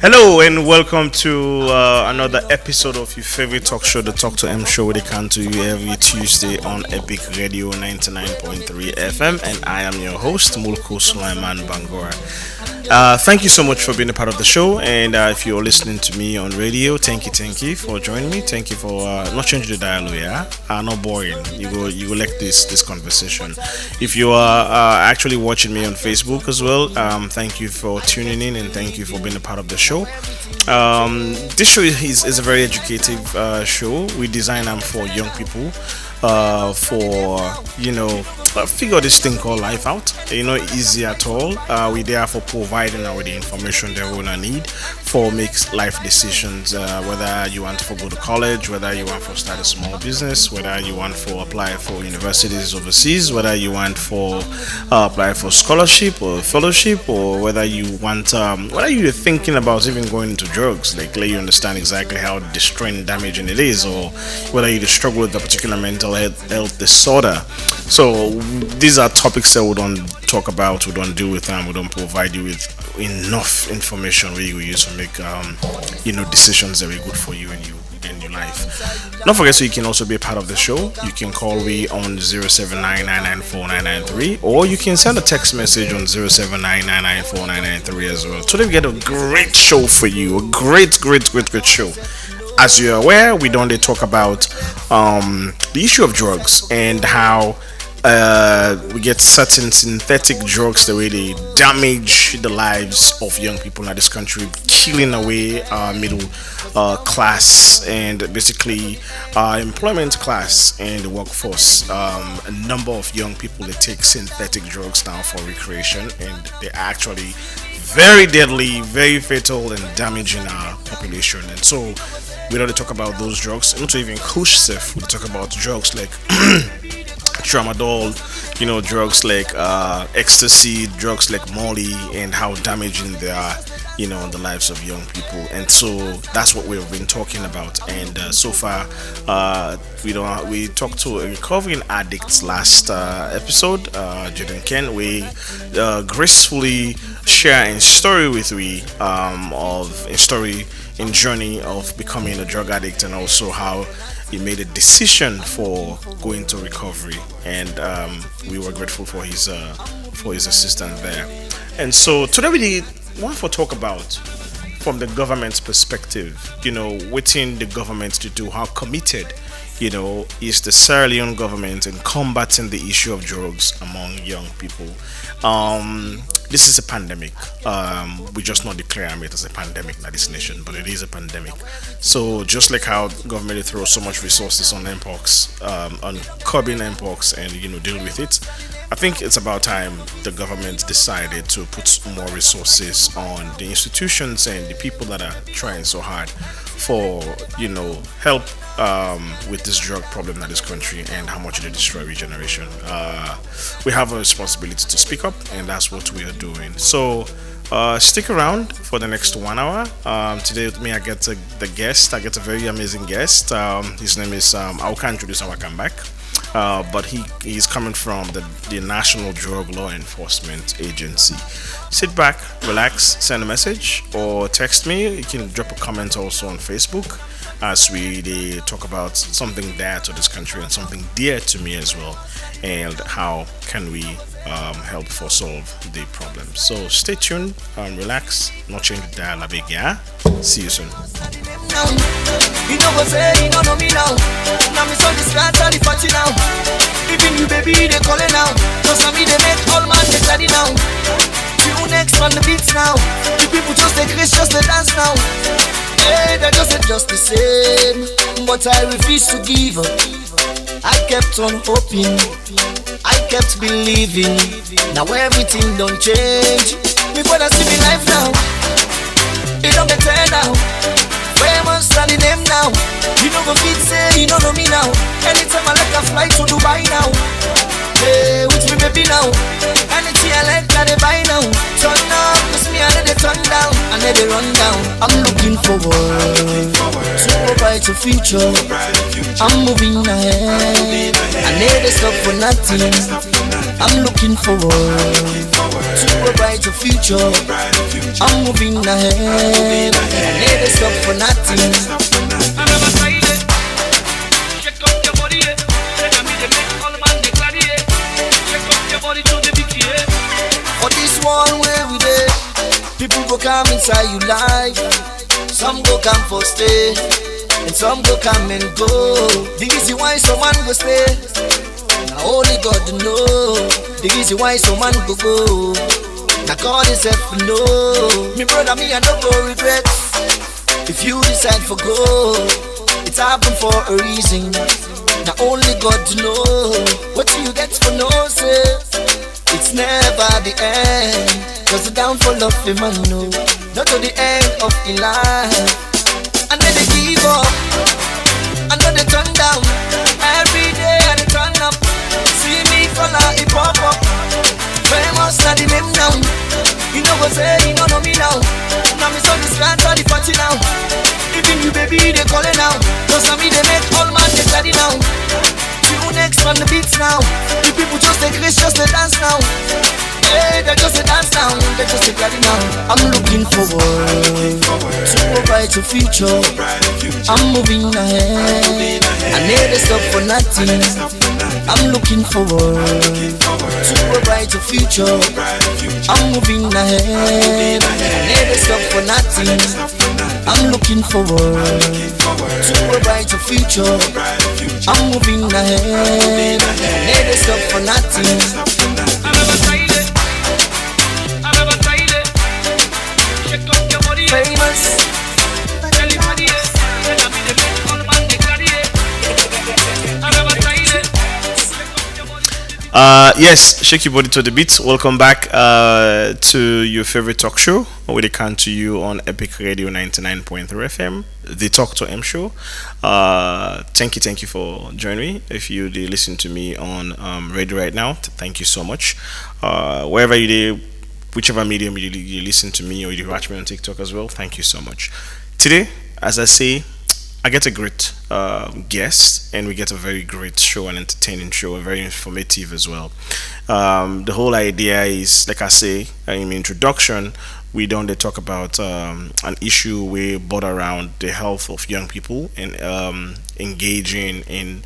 Hello and welcome to another episode of your favorite talk show, the Talk to M show. They come to you every Tuesday on Epic Radio 99.3 FM, and I am your host, Mulku Sulaiman Bangura. Thank you so much for being a part of the show, and if you're listening to me on radio, thank you for joining me. Thank you for not changing the dial, yeah, not boring. You go like this conversation. If you are actually watching me on Facebook as well, thank you for tuning in and thank you for being a part of the show. This show is a very educative show. We design them for young people, figure this thing called life out. Easy at all. We there for providing our the information they will need for make life decisions. Whether you want to go to college, whether you want to start a small business, whether you want to apply for universities overseas, whether you want for apply for scholarship or fellowship, or whether you want whether you're thinking about even going into drugs, like let you understand exactly how destroying and damaging it is, or whether you struggle with a particular mental health disorder. So these are topics that we don't talk about, we don't deal with them, we don't provide you with enough information where you use to make decisions that are good for you and your life. Don't forget, so you can also be a part of the show. You can call me on 079994993, or you can send a text message on 079994993 as well. Today we get a great show for you, a great show. As you're aware, we don't talk about the issue of drugs and how we get certain synthetic drugs the way they damage the lives of young people in this country, killing away our middle class and basically employment class and the workforce. A number of young people, they take synthetic drugs now for recreation, and they're actually very deadly, very fatal, and damaging our population. And so we don't talk about those drugs, not even kush stuff. We talk about drugs like tramadol, drugs like ecstasy, drugs like molly, and how damaging they are, in the lives of young people. And so that's what we've been talking about. And so far, we talked to a recovering addict last episode, Jaden Ken. We gracefully share a story with in journey of becoming a drug addict, and also how he made a decision for going to recovery, and we were grateful for his assistance there. And so today we want to talk about from the government's perspective, waiting the government to do, how committed is the Sierra Leone government in combating the issue of drugs among young people. This is a pandemic. We just not declare it as a pandemic in this nation, but it is a pandemic. So just like how government throws so much resources on mpox, on curbing mpox and deal with it, I think it's about time the government decided to put more resources on the institutions and the people that are trying so hard for help with this drug problem in this country and how much they destroy regeneration. We have a responsibility to speak up, and that's what we are doing. So stick around for the next 1 hour. Today with me, I get the guest. I get a very amazing guest. His name is I can't introduce him. I come back. But he's coming from the National Drug Law Enforcement Agency. Sit back, relax, send a message or text me. You can drop a comment also on Facebook as we talk about something dear to this country and something dear to me as well, and how can we help for solve the problem. So stay tuned and relax, not change the dial a big, yeah? See you soon. You know what say, you know me now. Now me so distracted and the party now. Even you baby, they calling now. Just me they make all man get ready now. You next on the beats now. The people just they grace, just they dance now. Hey, they just the same, but I refuse to give up. I kept on hoping, I kept believing. Now everything don't change. Me wanna see me life now. It don't get better now. Famous and the name now. You know go fit say you don't know me now. Anytime I like a fly to Dubai now. Hey, with me baby now. Anything I like I they buy now. Turn up, cause me I let it turn down. I let it run down. I'm looking forward to a brighter future. I'm moving ahead. I never stop for nothing. I'm looking forward to a brighter future. I'm moving ahead. I never stop for nothing. I never tried it. Shake up your body, yeah. Then I made them make all man they glad, yeah. Shake up your body to the beat, yeah. For this one where we there, people go come inside you life. Some go come for stay, and some go come and go. The reason why some man go stay, now only God know. The reason why some man go go, now God himself know. Me brother, me I don't go regret. If you decide for go, it's happened for a reason. Now only God know. What you get for no say, it's never the end. Cause the downfall of a man no, not to the end of the life. And then they give up, and then they turn down. Every day and they turn up. See me color, it pop up. Famous na the name now. You know go say, you don't know me now. Now me so this can't the party now. Even you baby, they calling now. Cause now me they make all man they ready now. You next from the beats now. The people just take risks, just they dance now. Hey, they just a dance now, they just a ready now. I'm looking forward to a brighter future. I'm moving ahead. I never stop for nothing. I'm looking forward to a brighter future. I'm moving ahead. I never stop for nothing. I'm looking forward to a brighter future. I'm moving ahead. I never stop for nothing. Famous. Yes, shake your body to the beat. Welcome back to your favorite talk show. We come to you on Epic Radio 99.3 FM, the Talk to M show. Thank you for joining me. If you did listen to me on radio right now, thank you so much. Wherever you did, whichever medium you listen to me or you watch me on TikTok as well, thank you so much. Today, as I say, I get a great guest, and we get a very great show, an entertaining show, and very informative as well. The whole idea is, like I say in the introduction, we don't talk about an issue we border around the health of young people and engaging in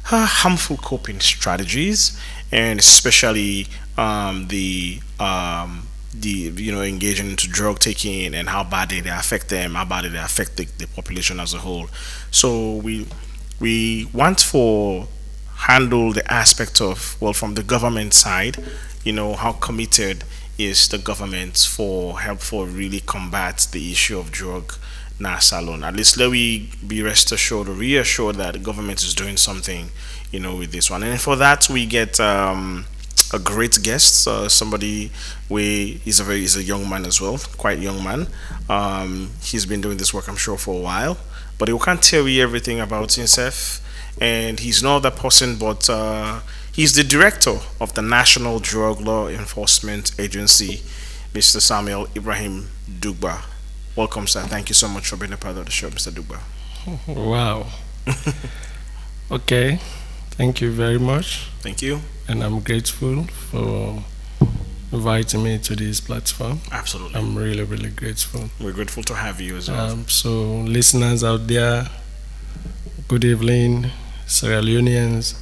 harmful coping strategies, and especially the engaging into drug taking and how badly they affect them, how badly they affect the population as a whole. So we want to handle the aspect of, well, from the government side, how committed is the government for help for really combat the issue of drug salon. At least let we be rest assured or reassured that the government is doing something, with this one. And for that we get a great guest, somebody is a young man as well, quite young man. He's been doing this work, I'm sure, for a while, but he can't tell you everything about himself. And he's not that person, but he's the director of the National Drug Law Enforcement Agency, Mr. Samuel Ibrahim Dugba. Welcome, sir. Thank you so much for being a part of the show, Mr. Dugba. Wow. Okay. Thank you very much. Thank you. And I'm grateful for inviting me to this platform. Absolutely. I'm really, really grateful. We're grateful to have you as well. So, listeners out there, good evening. Sierra Leoneans,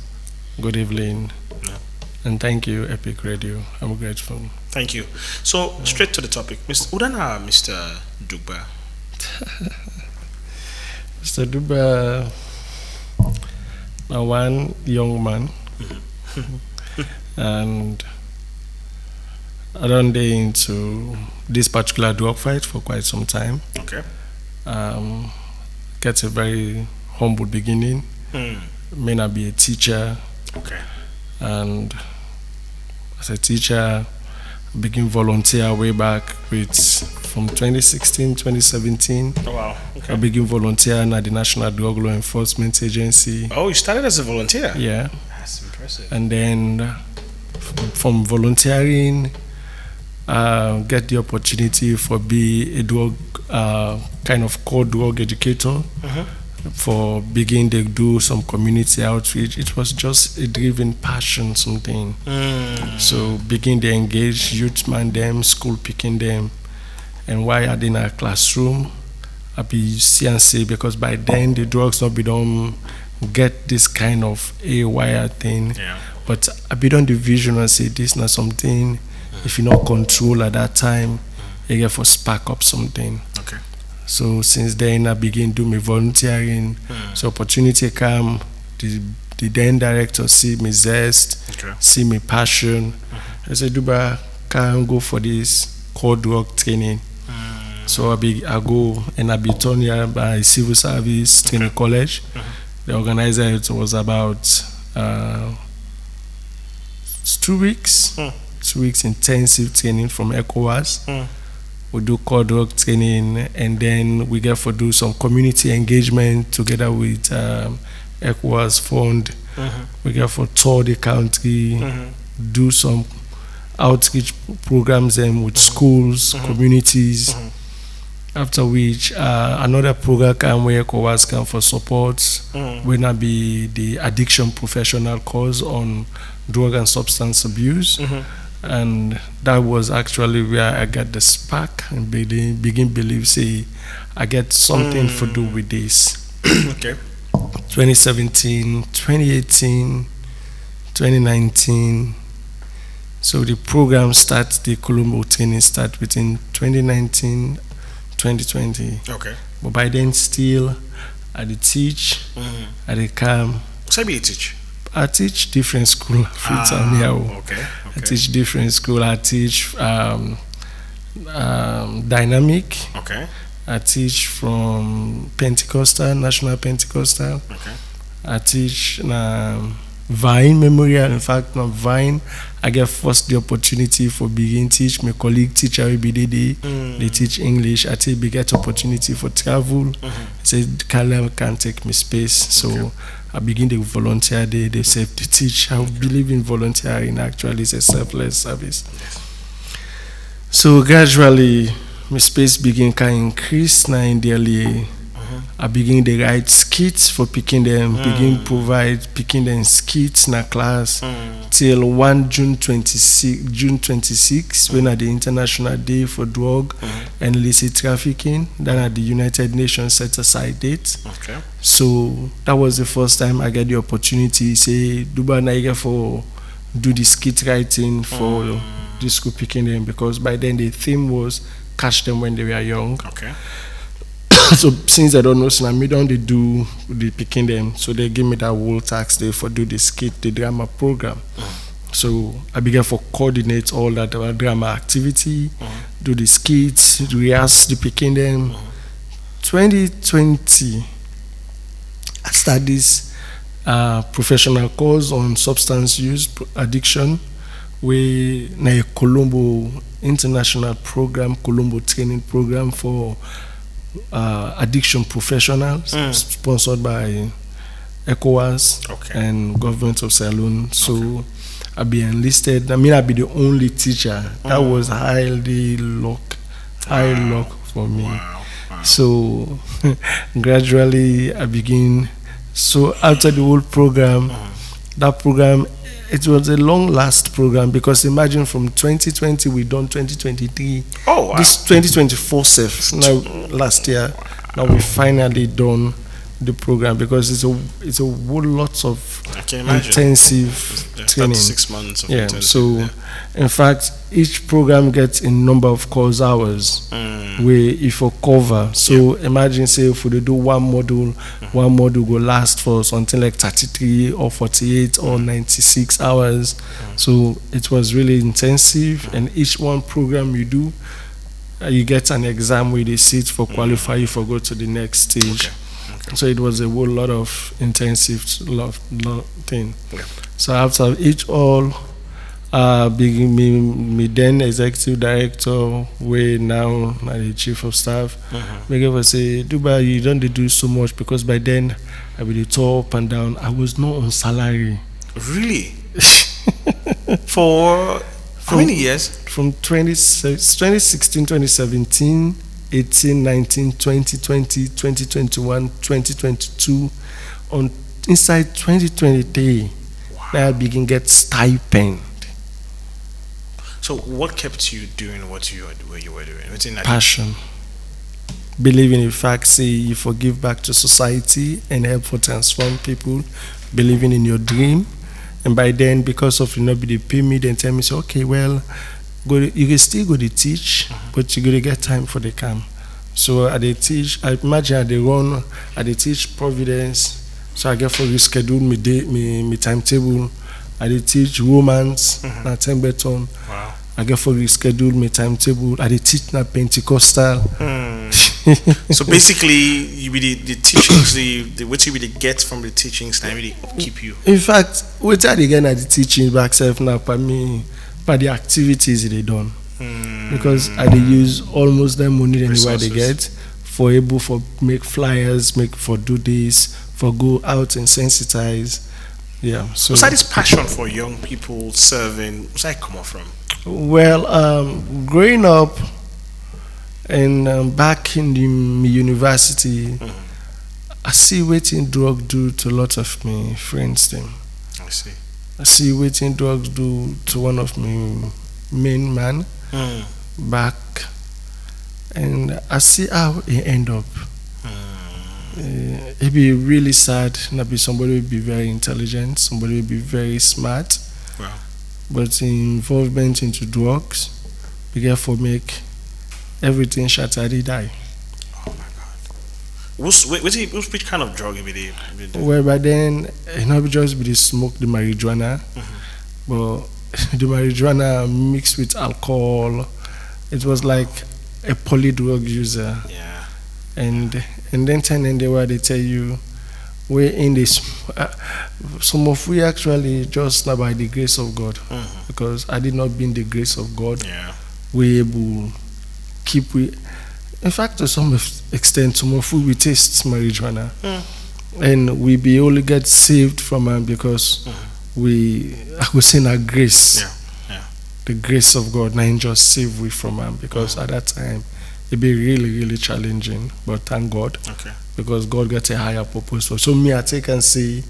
good evening. Yeah. And thank you, Epic Radio. I'm grateful. Thank you. So, straight to the topic. Mr. Dugba. Mr. Dugba, one young man. And I don't get into this particular drug fight for quite some time. Okay. Get a very humble beginning. May not be a teacher. Okay. And as a teacher, I began volunteer way back from 2016, 2017. Oh, wow. Okay. I began volunteering at the National Drug Law Enforcement Agency. Oh, you started as a volunteer? Yeah. That's impressive. And then from volunteering, get the opportunity for be a drug kind of core drug educator for begin they do some community outreach. It was just a driven passion something. So begin they engage youth man them, school picking them, and while I in a classroom, I be see and say because by then the drugs not be done get this kind of a wire thing. Yeah. But I be done the vision and say this not something if you not control at that time, you get for spark up something. Okay. So since then I begin do my volunteering. So opportunity come, the then director see me zest, Okay. see me passion. I said, Duba, can go for this core drug training. So I go and I be turned here by civil service training college. The organizer it was about 2 weeks. 2 weeks intensive training from ECOWAS. We do core drug training and then we get for do some community engagement together with ECOWAS fund. We get for tour the country, do some outreach programs with schools, communities. After which another program can where ECOWAS can for support when I be the addiction professional course on drug and substance abuse. And that was actually where I got the spark and begin believe say I get something to do with this. Okay. 2017, 2018, 2019. So the program starts, the Colombo training start within 2019, 2020. Okay. But by then still I did teach, I did come. So you teach? I teach different school. Okay. I teach different school. I teach dynamic. Okay. I teach from Pentecostal, National Pentecostal. Okay. I teach Vine Memorial. In fact, not Vine. I get first the opportunity for begin teach. My colleague teacher BDD. They teach English. I take get opportunity for travel. Say Caleb can take me space. So I begin to volunteer there. They say to teach. I believe in volunteering. Actually, it's a selfless service. So gradually, my space begin can increase now in NDLEA. I begin to write skits for picking them, begin provide picking them skits in a class till 1 June 26 when at the International Day for Drug and Illicit Trafficking, then at the United Nations set aside date. Okay. So that was the first time I get the opportunity say Duba Naiga for do the skit writing for the school picking them because by then the theme was catch them when they were young. Okay. So since I don't know, so me don't they do the picking them, so they give me that whole tax day for do the skit, the drama program. So I began for coordinate all that drama activity, do the skits, rehearse the picking them. 2020, I started this professional course on substance use addiction, where na Colombo international program, Colombo training program for addiction professionals, sponsored by ECOWAS and government of Sierra Leone. So I be enlisted. I mean, I be the only teacher. That was high luck for me. Wow. So gradually I begin. So after the whole program, that program, it was a long last program because imagine from 2020 we done 2023. Oh wow. This 2024 safe now last year. Now we finally done the program because it's a whole lot of intensive training. 6 months of intensive. So in fact each program gets a number of course hours where if you cover. So imagine say if we do one module go last for something like 33 or 48 or 96 hours. So it was really intensive and each one program you do you get an exam where they sit for qualify you for go to the next stage. So it was a whole lot of intensive lot thing. So after each all, me then executive director, way now the chief of staff, me give say, Duba, you don't do so much because by then I be the top and down. I was not on salary. Really? For how many years? From 2016, 2017 18, 19, 20, 20, 2021, 2022. On inside 2023, now I begin get stipend. So what kept you doing what you were doing? What's in that? Passion. Believing in fact, say you forgive back to society and help for transform people. Believing in your dream. And by then, because of nobody pay me, then tell me, say, okay, well, you can still go to teach, but you got to get time for the camp. So I dey teach. I imagine I dey run. I dey teach Providence. So I get for reschedule me day, me timetable. I dey teach Romance na Tembeton. Wow. I get for reschedule me timetable. I dey teach na Pentecostal. So basically, you be the teachings, the what you really get from the teachings, and really upkeep you. In fact, what I dey get at the teaching back self now for me, for the activities they done. Because I dey use almost the money anywhere they get for able for make flyers, make for do this, for go out and sensitize. Yeah. So What's that this passion for young people serving? Where's that come from? well, growing up and back in the university, I see waiting drug do to a lot of my friends them. I see. I see waiting drugs do to one of my main man back, and I see how it end up. It be really sad. Not be somebody will be very intelligent, somebody will be very smart, Wow. but involvement into drugs, begin for make everything shatter. They die. Oh my God. Which kind of drug be they do? Well, by then, it not just be the smoke the marijuana, but the marijuana mixed with alcohol. It was like a poly drug user. Yeah. And then turn in the way they tell you we're in this some of we actually just not by the grace of God, because I did not be in the grace of God. Yeah. We able keep we in fact to some extent some of we taste marijuana, and we be only get saved from because we I would say our grace, Yeah. the grace of God now just save we from because at that time it be really challenging, but thank God, Okay. because God got a higher purpose. So me I take and say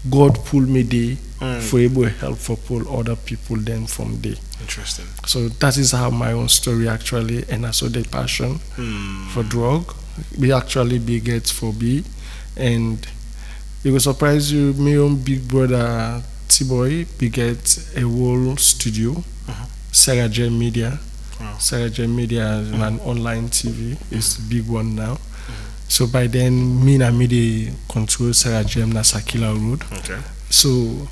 God pull me there for able to help for pull other people then from there. Interesting. So that is how my own story actually, and I saw the passion for drug we actually be get for B, and it will surprise you, my own big brother T-Boy be get a whole studio, Sierra Leone Media. Wow. Sierra Leone Media is an online TV, it's the big one now. So by then, me and me control Sierra Leone na Sakila Road. Okay. So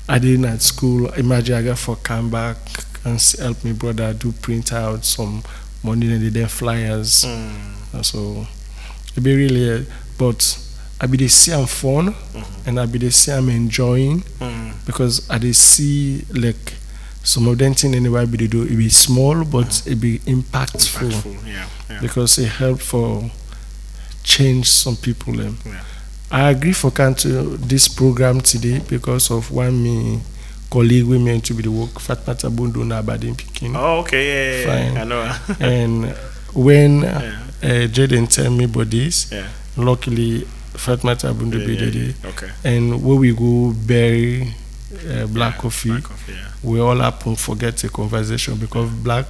I did at school. Imagine I got for come back and help me brother do print out some money and then flyers. So it be really, but I be they see I'm fun and I be they see I'm enjoying because I they see like some of them thing anyway be they do it be small but it be impactful, Yeah. because it help for change some people. Yeah. I agree for to this program today because of one me colleague we meant to be the work Fatmata Bundu na Badin Pikin. Oh, okay. Yeah. Fine. I know. And when Jaden tell me about this, luckily Fatmata Bundu be there. Okay. And when we go bury black coffee, Yeah. we all happen forget the conversation because black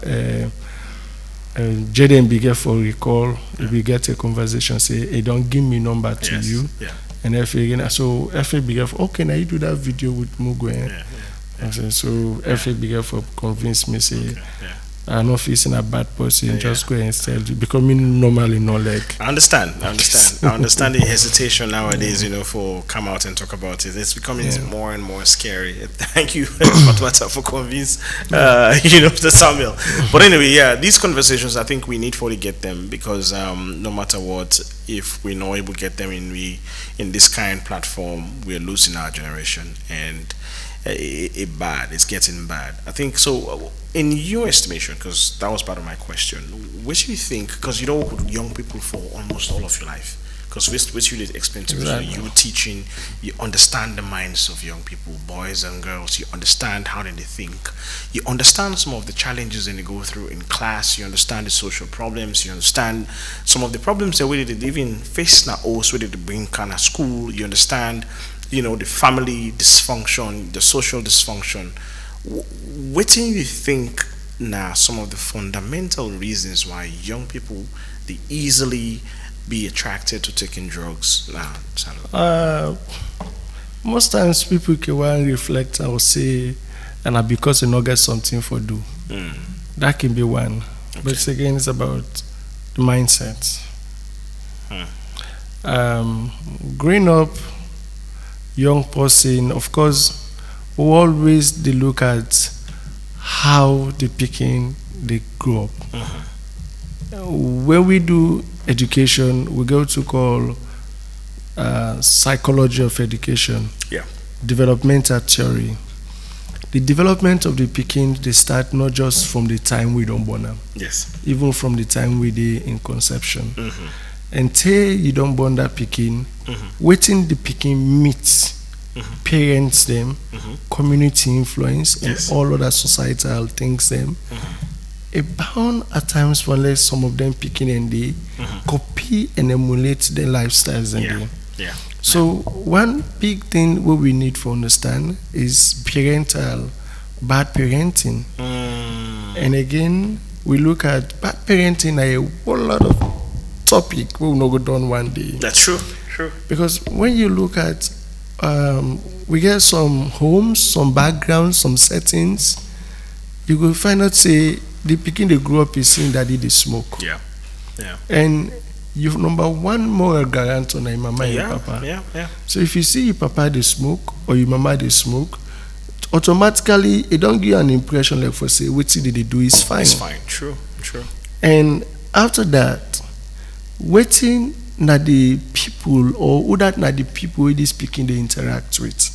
Jaden be get for recall, if we get a conversation, say, hey, don't give me number to you. Yeah. And if again, so FA be get for, okay, now you do that video with Mugu. I say, so FA be get for convince me, say, I'm not facing a bad person, just go and tell you, because me normally no like. I understand. I understand the hesitation nowadays, for come out and talk about it. It's becoming more and more scary. Thank you, Fatmata, for convincing, Mr. Samuel. But anyway, these conversations, I think we need to get them because no matter what, if we're not able to get them in this kind of platform, we're losing our generation, and it's getting bad. I think so. In your estimation, because that was part of my question, what do you think? Because young people for almost all of your life, Because which you did explain to me, Exactly. you teaching, you understand the minds of young people, boys and girls. You understand how they think. You understand some of the challenges that they go through in class. You understand the social problems. You understand some of the problems that we did even face now. Also, they bring kind of school. You understand, the family dysfunction, the social dysfunction. What do you think now? Some of the fundamental reasons why young people they easily be attracted to taking drugs now? Most times people can well reflect and will say, and because you not get something for do. That can be one. But again, it's about the mindset. Growing up, young person, of course, we always they look at how the picking they grow up. When we do education, we go to call psychology of education, Yeah. developmental theory. The development of the picking, they start not just from the time we don't born them, Yes. even from the time we dey in conception. Until you don't born that picking, waiting the picking meets parents them, community influence, Yes. and all other societal things them. A bound at times for let some of them picking and they copy and emulate their lifestyles and Yeah. they. Yeah. So one big thing what we need to understand is parental bad parenting. And again, we look at bad parenting a whole lot of topic we will not go down one day. That's true. True. Because when you look at we get some homes, some backgrounds, some settings, you will find out say the pikin they grow up is seeing that they smoke. Yeah. Yeah. And you number one moral guarantor na your mama and Yeah. your papa. Yeah. Yeah. So if you see your papa they smoke or your mama they smoke, automatically it don't give you an impression like for say what did they do is fine. It's fine. True. True. And after that, waiting na the people or who that na the people who this speaking they interact with.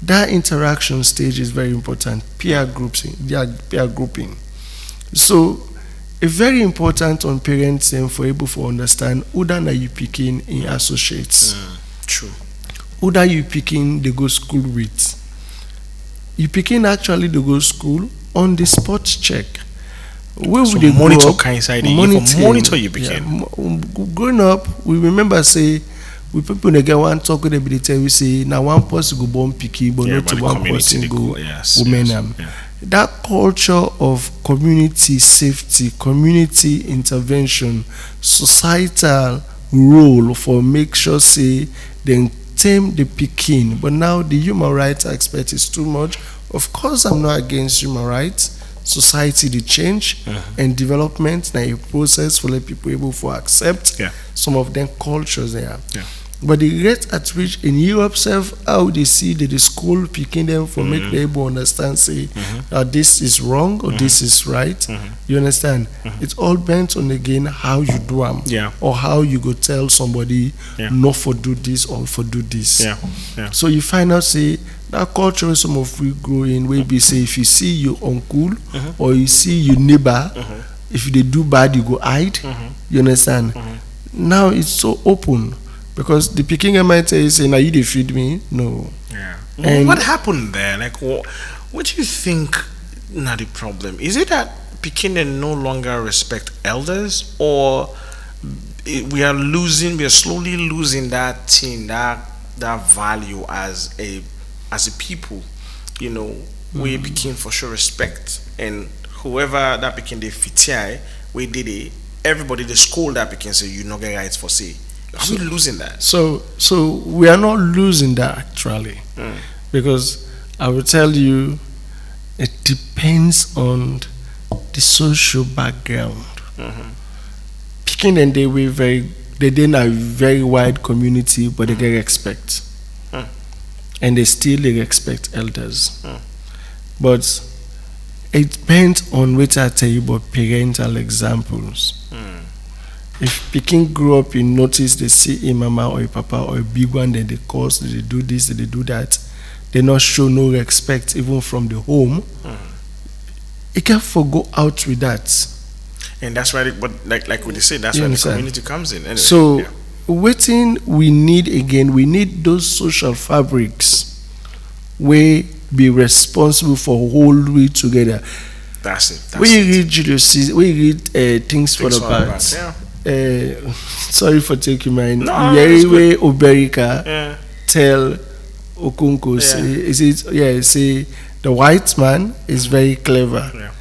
That interaction stage is very important. Peer groups, peer grouping. So it's very important on parents and for able to understand who that na you picking in associates. True. Who that you picking they go school with. You picking actually they go school on the spot check. Where So would they monitor grow up? kind side. Monitor you begin. Growing up, we remember say we people they get one talk with they tell we say now one person go born picky, but Yeah, not but to the one community, person they go go- yes, women yes, am. yeah. That culture of community safety, community intervention, societal role for make sure say they tame the picking. But now the human rights aspect is too much. Of course, I'm not against human rights. Society the change and development na a process for let people able to accept Yeah. some of them cultures there. Yeah. But the rate at which in Europe self how they see the school picking them for make them able understand say this is wrong or this is right. You understand? It's all bent on again how you do them Yeah. or how you go tell somebody Yeah. not for do this or for do this. Yeah. Yeah. So you find out say that culture some of we grow in where be say if you see your uncle or you see your neighbor, if they do bad you go hide. You understand? Now it's so open because the picking might say now you they feed me. No. Yeah. And- What happened there? Like, what do you think? Not the problem. Is it that Peking no longer respect elders, or we are slowly losing that thing, that value as a people? We Peking for sure respect, and whoever that Peking they fit we did it. Everybody they scold that Peking say you not get rights for say. Are we losing that? So we are not losing that actually, because I will tell you, it depends on the social background. Picking and they in a very wide community, but they get respect, and they respect elders. But it depends on which I tell you about parental examples. If Peking grew up in notice they see a mama or a papa or a big one, then they cause, they do this, they do that, they not show no respect even from the home. It can go out with that. And that's why, but like what they say, that's You why the understand? community comes in. Anyway, So yeah. waiting we need again, we need those social fabrics where be responsible for hold we together. That's it. When you read Julius Caesar, when you read Things Fall Apart, sorry for taking mine. Yeriwe Oberika tell Okunko, say the white man is very clever. Yeah.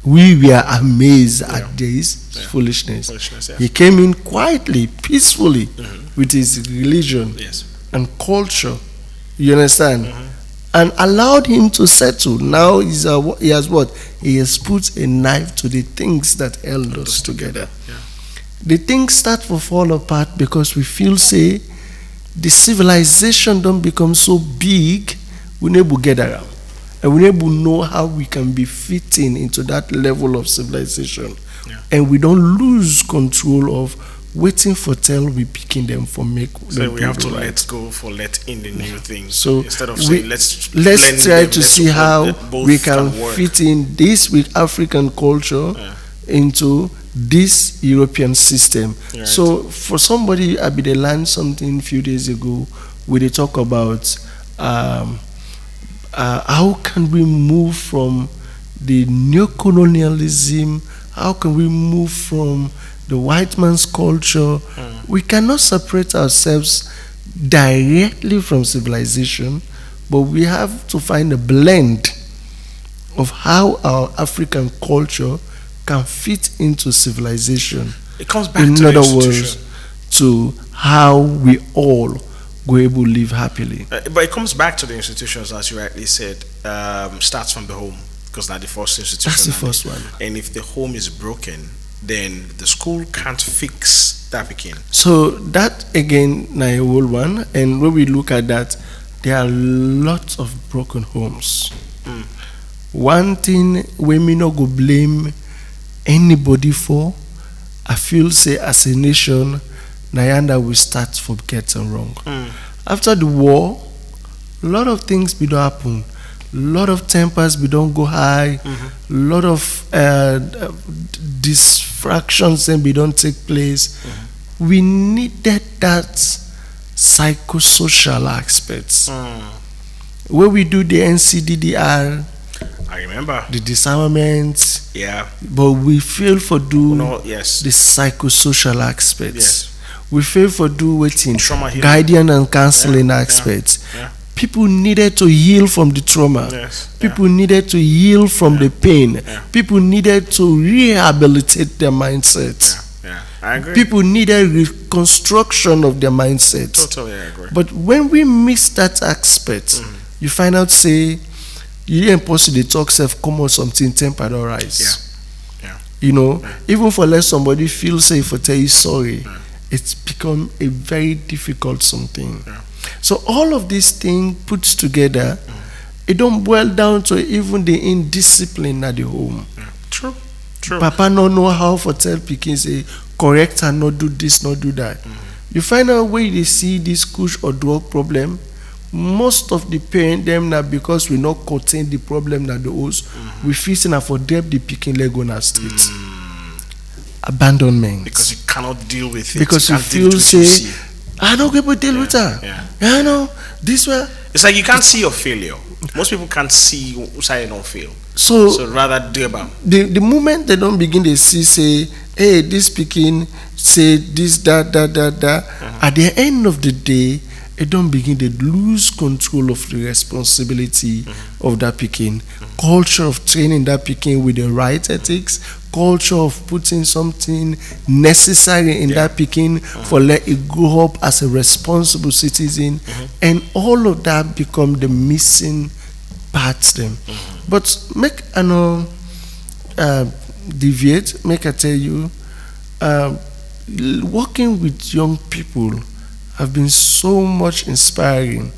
We were amazed at this foolishness. He came in quietly, peacefully, with his religion and culture. You understand? And allowed him to settle. Now he has what? He has put a knife to the things that held us together. The things start to fall apart because we feel, say, the civilization don't become so big, we need to get around. And we need to know how we can be fitting into that level of civilization. And we don't lose control of waiting for till we picking them for make. So we have to let go for let in the new things. So instead of saying let's try to see how we can fit in this with African culture into this European system. So for somebody, I be they learned something a few days ago where they talk about how can we move from the neocolonialism? How can we move from the white man's culture? We cannot separate ourselves directly from civilization, but we have to find a blend of how our African culture can fit into civilization. It comes back in to other the words, to how we all go able to live happily. But it comes back to the institutions, as you rightly said. Starts from the home, because that's the first institution. That's the first one. And if the home is broken, then the school can't fix that again. So that again, na a whole one. And when we look at that, there are lots of broken homes. One thing we may not go blame anybody for, I feel say as a nation, Nyanda will start from getting wrong. After the war, a lot of things be don't happen. A lot of tempers be don't go high. A lot of distractions and be don't take place. We needed that psychosocial aspects. Where we do the NCDDR, I remember the disarmament, but we fail for do the psychosocial aspects. We fail for do waiting, guidance and counseling aspects. People needed to heal from the trauma. People needed to heal from the pain. People needed to rehabilitate their mindset. I agree. People needed reconstruction of their mindset. Totally agree. But when we miss that aspect, you find out, say, you ain't possible to talk self come on something tempered or rise. You know, even for let somebody feel safe for tell you sorry, it's become a very difficult something. So all of these things put together, it don't boil down to even the indiscipline at the home. True. Papa no know how for tell pikin say correct and not do this, not do that. You find out where they see this kush or drug problem. Most of the parent them now because we not contain the problem that the host we facing for them the picking leg on our street. Abandonment. Because you cannot deal with it. Because you feel say I don't get to deal with her. I know this way. It's like you can't see your failure. Most people can't see why they don't fail. So rather do about the moment they don't begin to see say, hey, this picking say this that. At the end of the day, it don't begin to lose control of the responsibility of that picking. Culture of training that picking with the right ethics, culture of putting something necessary in that picking for let it grow up as a responsible citizen, and all of that become the missing parts them. But make I know deviate, make I tell you, working with young people have been so much inspiring.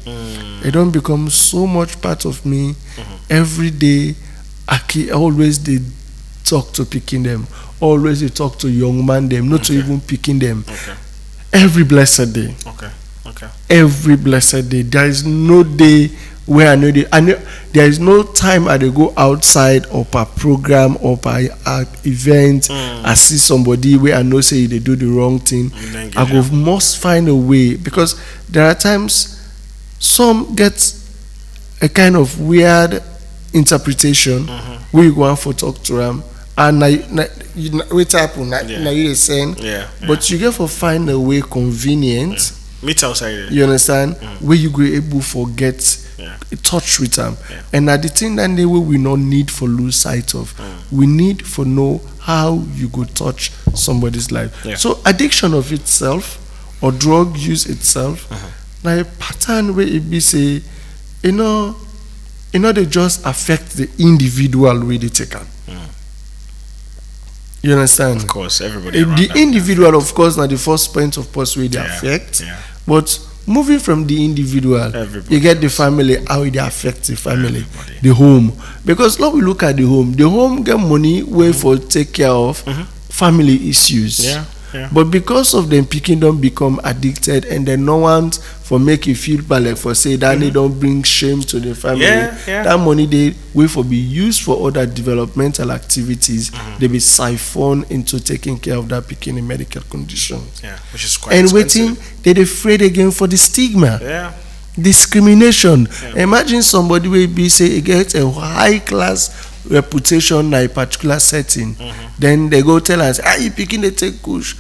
It don't become so much part of me. Every day, always they talk to picking them. Always they talk to young man them, not to even picking them. Every blessed day. Every blessed day. There is no day where I know there is no time I dey go outside or per program or per event. I see somebody where I know say they do the wrong thing. I go must find a way, because there are times some get a kind of weird interpretation where you go and for talk to them and what happen now you saying, but you get for find a way convenient. Meet outside. You understand? Where you go able for get touch with them, and at the thing that they will we not need for lose sight of. We need for know how you go touch somebody's life. So addiction of itself or drug use itself, like a pattern where it be say, you know they just affect the individual way they take on. You understand? Of course, everybody. The individual, of course, now the first point of course where they affect. But moving from the individual, you get the family, how it affects the family, the home. Because now we look at the home get money way for take care of family issues. But because of them picking don't become addicted, and then no one for make you feel bad, like for say that they don't bring shame to the family. That money they will for be used for other developmental activities. They be siphoned into taking care of that picking in medical conditions. Which is quite and expensive. waiting, they're afraid again for the stigma. Discrimination. Imagine somebody will be say it gets a high class reputation in a particular setting, then they go tell us, you picking the take push.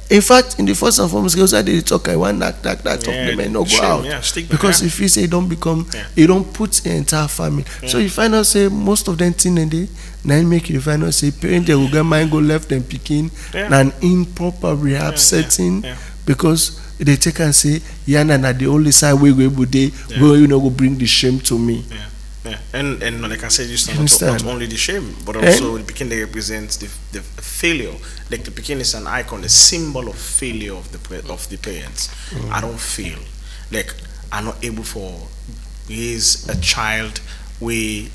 In fact, in the first and foremost, girls they talk, I want that talk, they may not go out. Because if you say don't become, you don't put the entire family. So you find out say most of them thing and they now make you find out say parents they will get mind go left and picking an improper rehab setting because they take and say, na the only side we go able they go go bring the shame to me. And like I said, not only the shame, but also the Pekin they represent the failure. Like the Pekin is an icon, a symbol of failure of the parents. I don't fail. Like I'm not able for raise a child we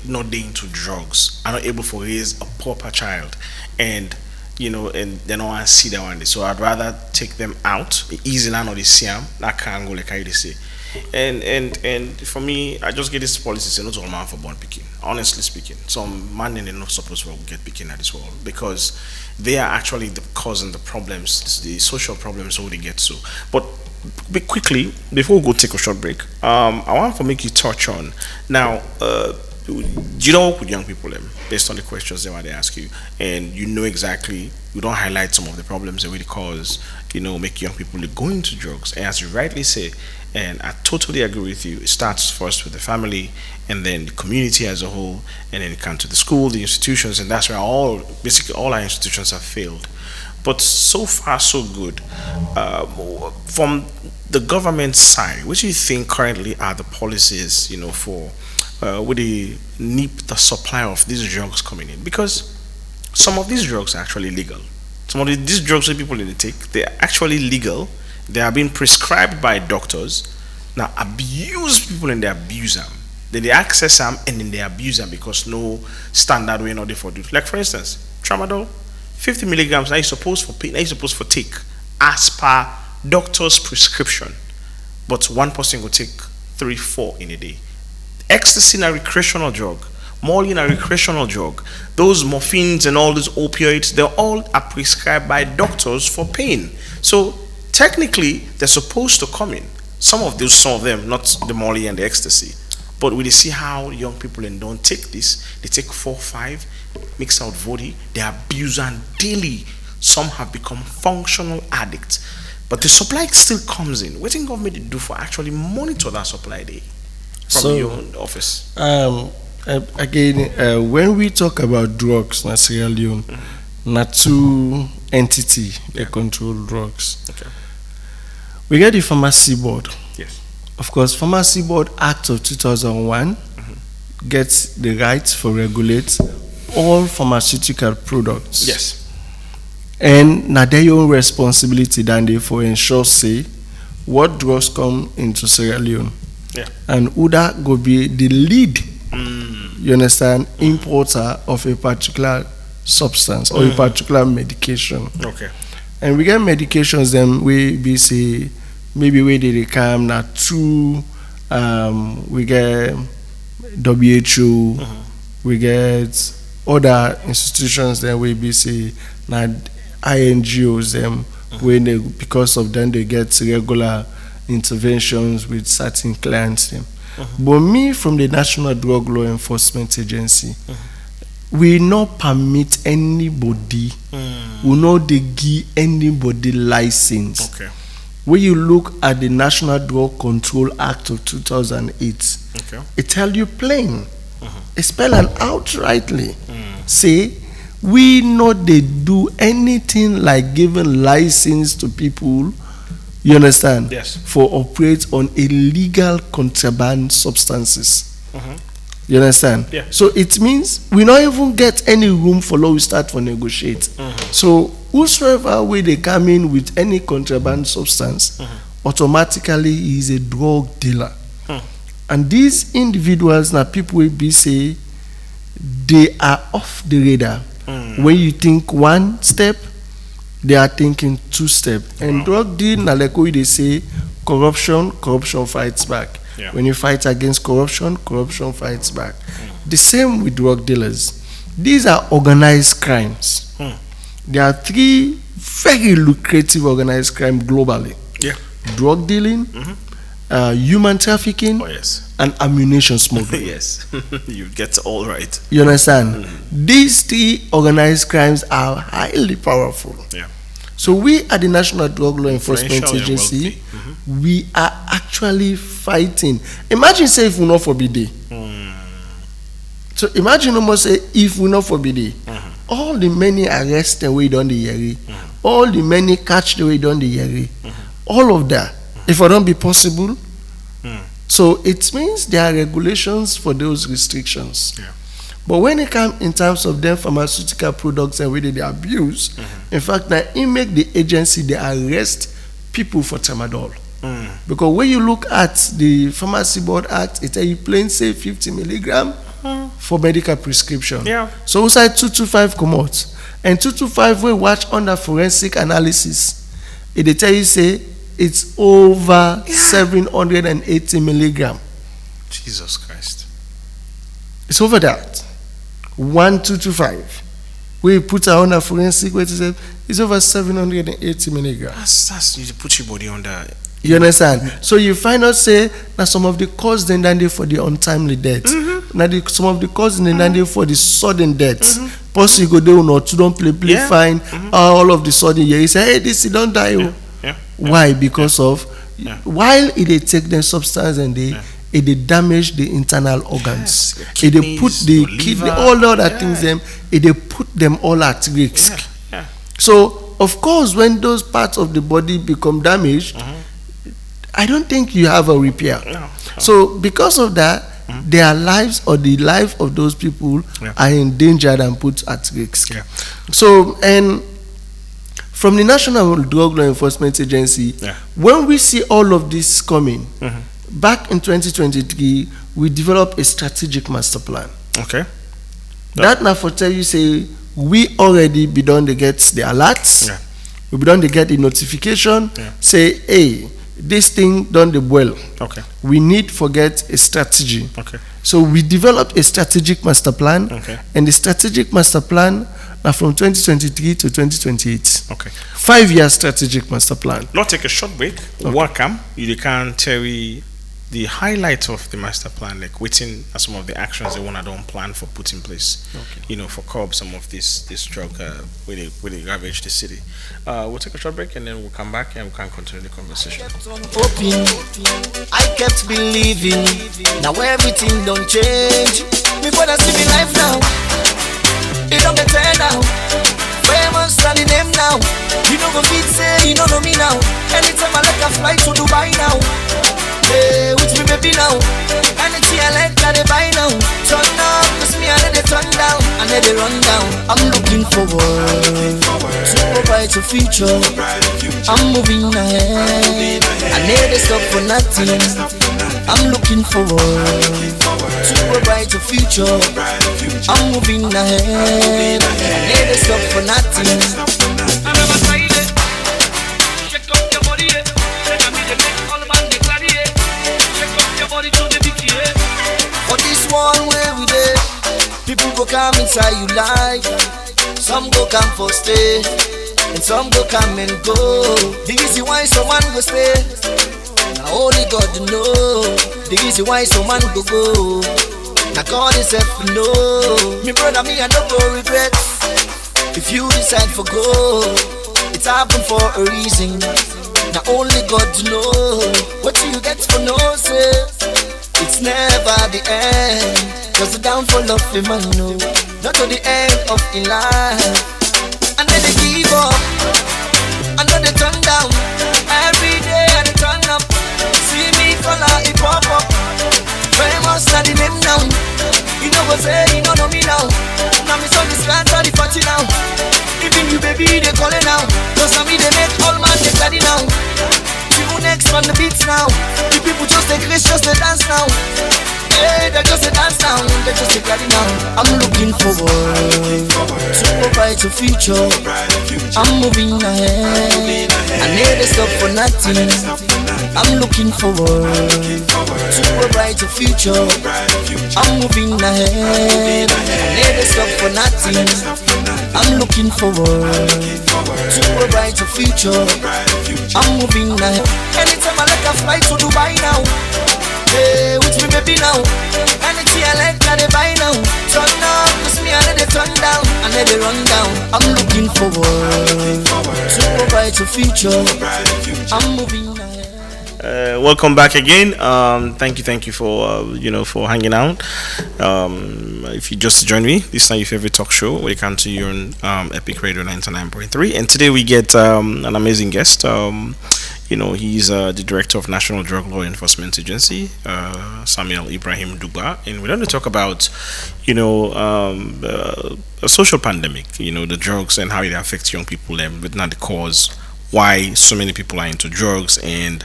not into drugs. I'm not able for raise a proper child, and and they don't want to see that one day. So I'd rather take them out. Easy now, not the same. That can't go like how they say. And for me, I just get this policy say not all man for born picking. Honestly speaking, some man they're not supposed to get picking at this world because they are actually causing the problems, the social problems all they get to. But quickly before we go take a short break, I want to make you touch on now. Do you know work with young people based on the questions they ask you, and exactly you don't highlight some of the problems that really cause make young people go into drugs, and as you rightly say, and I totally agree with you, it starts first with the family and then the community as a whole, and then it comes to the school, the institutions, and that's where basically all our institutions have failed. But so far so good. From the government side, what do you think currently are the policies for would they nip the supply of these drugs coming in? Because some of these drugs are actually legal. Some of these drugs that people take, they're actually legal. They are being prescribed by doctors. Now abuse people and they abuse them. Then they access them and then they abuse them because no standard way not they for do. Like for instance, tramadol, 50 milligrams. Now you're supposed for pain. Now you're supposed for take as per doctor's prescription, but one person will take 3-4 in a day. Ecstasy, a recreational drug. Morphine, a recreational drug. Those morphines and all those opioids, they all are prescribed by doctors for pain. So technically, they're supposed to come in. Some of them, not the Molly and the ecstasy. But we see how young people don't take this. They take 4-5, mix out vodka. They abuse and daily. Some have become functional addicts. But the supply still comes in. What think government do for actually monitor that supply day from your own office? Again, when we talk about drugs in Sierra Leone, not two entity that control drugs. Okay. We get the Pharmacy Board. Yes. Of course, Pharmacy Board Act of 2001 gets the right for regulate all pharmaceutical products. Yes. And now their own responsibility than they for ensure say what drugs come into Sierra Leone. Yeah. And UDA go be the lead, you understand, importer of a particular substance or a particular medication. Okay. And we get medications then we be say maybe where they come now through We get WHO. We get other institutions then we be say na INGOs them when they, because of them they get regular interventions with certain clients them. But me from the National Drug Law Enforcement Agency, we not permit anybody, we not they give anybody license. Okay. When you look at the National Drug Control Act of 2008, Okay. it tell you plain, it spell and outrightly say we not they do anything like giving license to people, you understand? Yes. For operate on illegal contraband substances. You understand? Yeah. So it means we not even get any room for law we start for negotiate. So whosoever way they come in with any contraband substance, automatically he is a drug dealer. And these individuals now people will be say they are off the radar. When you think one step, they are thinking two steps. And drug dealing, like what they say, corruption fights back. Yeah. When you fight against corruption fights back. The same with drug dealers. These are organized crimes. There are three very lucrative organized crime globally. Yeah. Drug dealing, human trafficking, Oh yes. and ammunition smuggling. Yes. You get all right. You understand? These three organized crimes are highly powerful. Yeah. So we at the National Drug Law Enforcement Influential and Agency, wealthy. we are actually fighting. Imagine say if we not forbid it. So imagine almost say if we not forbid it. All the many arrests the way done the year, all the many catch the way done the year, all of that. If it don't be possible, so it means there are regulations for those restrictions. Yeah. But when it comes in terms of them pharmaceutical products and whether they abuse, in fact, now it make the agency they arrest people for tramadol. Because when you look at the Pharmacy Board Act, it tell you plain say 50 milligram for medical prescription. Yeah. So inside 225 come out, and 225 we watch under forensic analysis, it they tell you say it's over 780 milligram. Jesus Christ. It's over that. 1225. We put our on a forensic way to say it's over 780 milligrams. That's you put your body under. You understand? So you find out say that some of the cause then they for the untimely death. Now some of the cause then they for the sudden death. Plus you go there or two don't play Yeah. fine. All of the sudden you say hey this he don't die. Oh. Yeah. Why? Because of while it they take the substance and they it they damage the internal organs. Yes, It they put kidneys, the your kidney, liver. all the other things them. It they put them all at risk. Yeah. So of course, when those parts of the body become damaged, I don't think you have a repair. No. So because of that, their lives or the life of those people are endangered and put at risk. Yeah. So and from the National Drug Law Enforcement Agency, when we see all of this coming, back in 2023, we developed a strategic master plan. Okay. That now for tell you say we already be done to get the alerts, we be done to get the notification, say hey this thing done the well. Okay. We need forget a strategy. Okay. So we developed a strategic master plan, and the strategic master plan now from 2023 to 2028. Okay. 5-year strategic master plan. Let's take a short break. Welcome. You can tell me the highlights of the master plan, like waiting at some of the actions they want to don't plan for put in place. You know, for curb some of this drug when they ravage the city. We'll take a short break and then we'll come back and we can continue the conversation. I kept believing. Now everything don't change. Me brother see me life now. It don't get better now. Famous and the name now. You don't go fit say you don't know me now. Anytime I like a fly to Dubai now. Hey, with me baby now. Anything I like that they buy now. Turn up, cause me I let it turn down. I let it run down. I'm looking forward to a brighter future. I'm moving ahead. I never stop for nothing. I'm looking forward to a brighter future. I'm moving ahead. I never stop for nothing. I never tried it. Shake up your body, yeah. Then I made the next all man they glad, yeah. Shake up your body, come inside you like. Some go come for stay, and some go come and go. The reason why some man go stay, now only God know. The reason why some man go go, now God himself know. Me brother, me I no go regret. If you decide for go, it's happened for a reason. Now only God know. What you get for no say, it's never the end. Cause the downfall of a man, no, not to the end of a life. And then they give up, and then they turn down. Every day and they turn up. See me color, it pop up. Famous na the name now. You know go say, you don't know me now. Now me son is glad to the party now. Even you baby, they calling now. Cause now me they make all man they ready now. You next on the beats now. The people just take risks, just they dance now. Hey, they just a dance now, they just a ready now. I'm looking forward to a brighter future. I'm moving ahead, I never stop for nothing. I'm looking forward to a brighter future. I'm moving ahead, I never stop for nothing. I'm looking forward to a brighter future. I'm moving ahead. Anytime I like a flight to Dubai now. Hey, with me baby now. Anything I like, I they buy now. Turn up, cause me I let it turn down, and let it run down. I'm looking forward to a brighter future. I'm moving ahead. Welcome back again. Thank you for for hanging out. If you just joined me, this is not your favorite talk show. We come to you on Epic Radio 99.3, and today we get an amazing guest. He's the director of National Drug Law Enforcement Agency, Samuel Ibrahim Dugba, and we're going to talk about, a social pandemic, the drugs and how it affects young people, and but not the cause, why so many people are into drugs, and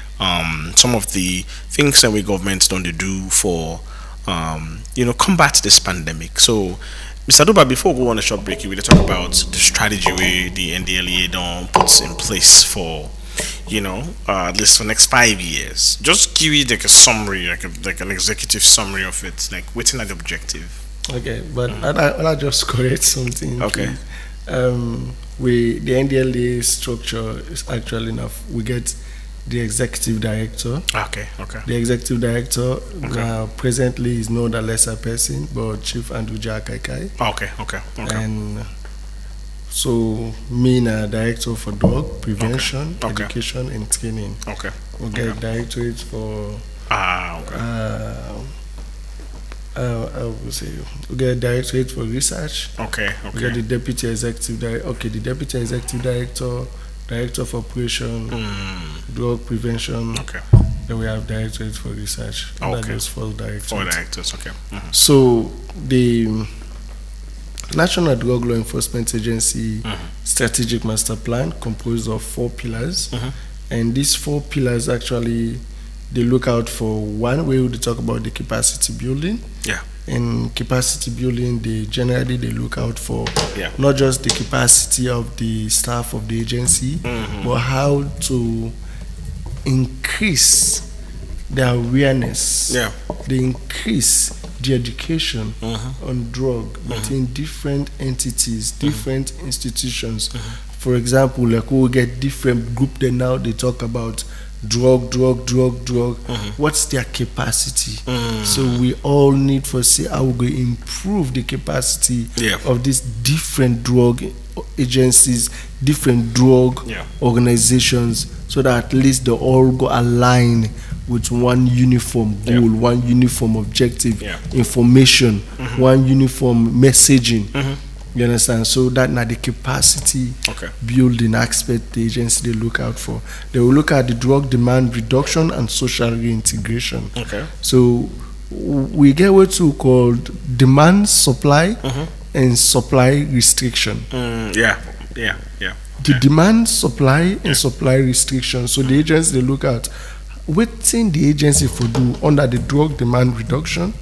some of the things that we governments don't do for, combat this pandemic. So, Mr. Dugba, before we go on a short break, we're going to talk about the strategy where the NDLEA don't put in place for at least for the next 5 years. Just give you like a summary, like an executive summary of it, like what's the objective. Okay, but I'll just correct something. Okay. The NDLEA structure is actually enough. We get the executive director. Okay. The executive director presently is not a lesser person, but Chief Anduja Kaikai. Okay. And so, me na director for drug prevention, education, and training. Okay. We get directorate for. We get directorate for research. Okay. We get the deputy executive director. The deputy executive director of operation, drug prevention. Okay. Then we have directorate for research. Okay. That is for directors. For directors. Okay. Mm-hmm. So the National Drug Law Enforcement Agency strategic master plan composed of 4 pillars, and these 4 pillars actually they look out for one way we talk about the capacity building. Yeah. In capacity building, they generally look out for not just the capacity of the staff of the agency, but how to increase the awareness. Yeah. They increase the education on drug between different entities, different institutions. For example, like we will get different group that now they talk about drug. What's their capacity? So we all need to see how we improve the capacity of these different drug agencies, different drug organizations, so that at least they all go align with one uniform goal, one uniform objective, information, one uniform messaging. You understand? So that now the capacity building aspect the agency they look out for. They will look at the drug demand reduction and social reintegration. Okay. So we get what we call demand supply and supply restriction. The demand supply and supply restriction. So the agency they look at waiting the agency for do under the drug demand reduction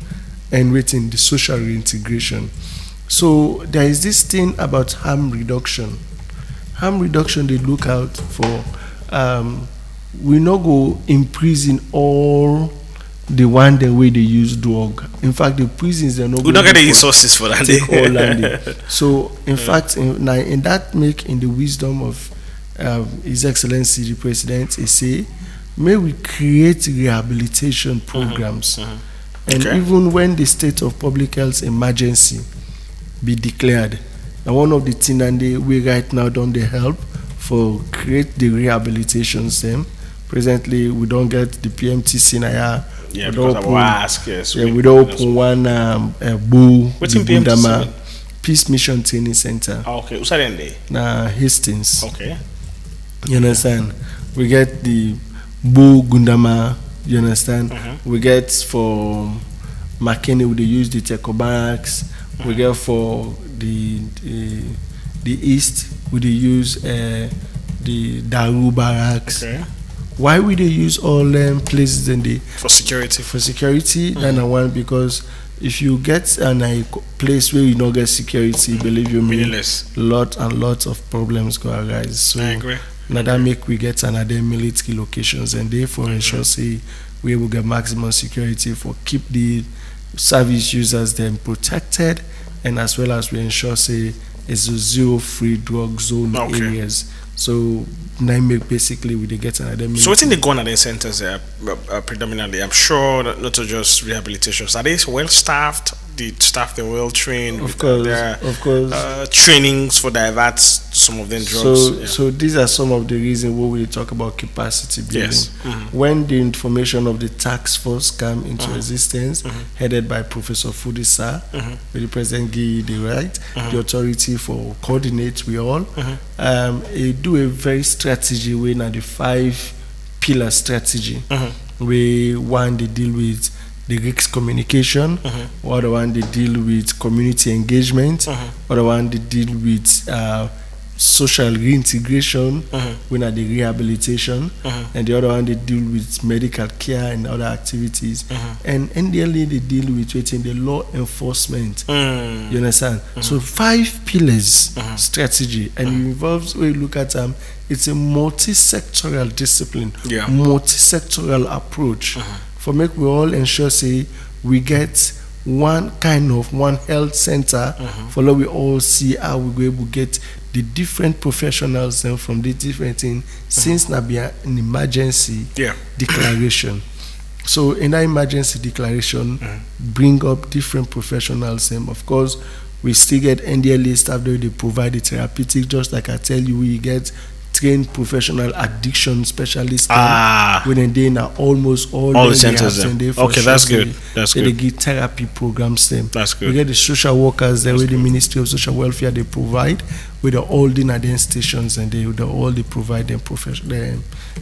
and waiting the social reintegration. So there is this thing about harm reduction. Harm reduction they look out for. We not go imprison all the one the way they use drug. In fact, the prisons they're not. We don't get the resources for that. Take all landing. So in fact, in that make in the wisdom of His Excellency the President, he say, may we create rehabilitation programs, and even when the state of public health emergency be declared, and one of the things and we right now don't they help for create the rehabilitation them. Presently, we don't get the PMTC now. Yeah, because I will ask. Yes, we don't open one what's in PMTC? Peace Mission Training Center. Oh, okay, what's that in there? Nah, Hastings. Okay. You understand? We get the Bu Gundama. You understand? We get for McKinney, we use the Teco barracks. We get for the East, we use the Daru barracks. Okay. Why would they use all places in the for security? For security, then I want, because if you get a place where you don't get security, believe you me, lot and lots of problems go arise. So I agree. Now that make we get another military locations, and therefore ensure say we will get maximum security for keep the service users then protected, and as well as we ensure say it's a zero free drug zone areas. So now make basically we get another military. So what's in the gun at the centers predominantly? I'm sure that not just rehabilitations. Are they well staffed? The staff they're well trained. Of course. Trainings for diverts some of them drugs. So these are some of the reasons why we talk about capacity building. Yes. When the information of the task force came into existence, headed by Professor Fudisa, with the President Guy the right, the authority for coordinate we all, it do a very strategy way now the 5-pillar strategy. We one they deal with the risk communication, other one they deal with community engagement, other one they deal with social reintegration, when at the rehabilitation, and the other one they deal with medical care and other activities, and NDLEA they deal with waiting the law enforcement. You understand? So 5 pillars strategy, and it involves when you look at it's a multi-sectoral discipline, multi-sectoral approach. For make we all ensure say we get one health center for let we all see how we go able to get the different professionals from the different things since na be an emergency declaration. So in that emergency declaration, bring up different professionals. Of course, we still get NDLEA staff that they provide the therapeutic, just like I tell you, we get trained professional addiction specialists when they in almost all the centers. Okay, that's good. That's good. They give therapy programs them. That's good. We get the social workers there with the Ministry of Social Welfare they provide with the all the stations, and they provide them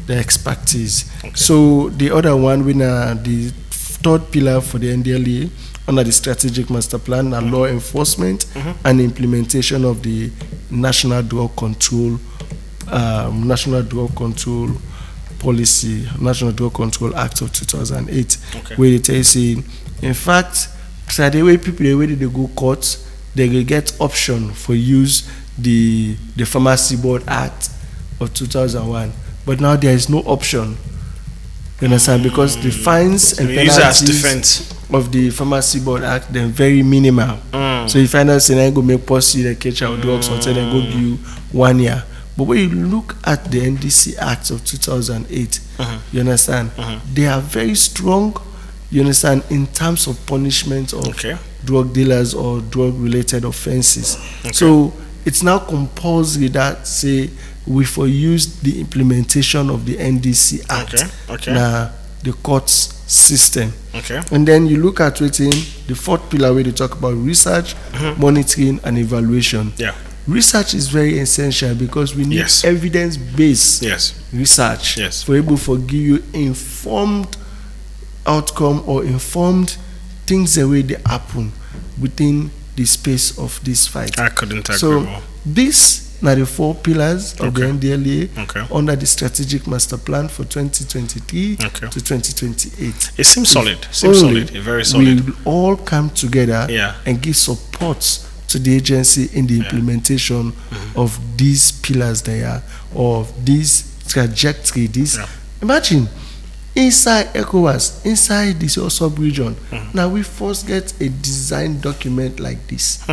the expertise. Okay. So the other one, the third pillar for the NDLEA under the strategic master plan are law enforcement and implementation of the National Drug Control Policy, National Drug Control Act of 2008, where they tell you, in fact, so the way people the way they go court, they will get option for use the Pharmacy Board Act of 2001, but now there is no option. You understand? Because the fines and penalties of the Pharmacy Board Act they're very minimal. So if I not say I go make policy the catch out drugs until they go give you 1 year. But when you look at the NDC Act of 2008, you understand, they are very strong, you understand, in terms of punishment of drug dealers or drug-related offenses. So it's now compulsory that, say, we for use the implementation of the NDC Act, the courts system. And then you look at within the fourth pillar where they talk about research, monitoring, and evaluation. Research is very essential because we need evidence-based research for able to give you informed outcome or informed things the way they happen within the space of this fight. I couldn't agree more. These are the 4 pillars of the NDLEA under the strategic master plan for 2023 to 2028. It seems solid. Very solid. We all come together and give support to the agency in the implementation of these pillars there, or this trajectory. Imagine inside ECOWAS, inside this sub-region, now we first get a design document like this.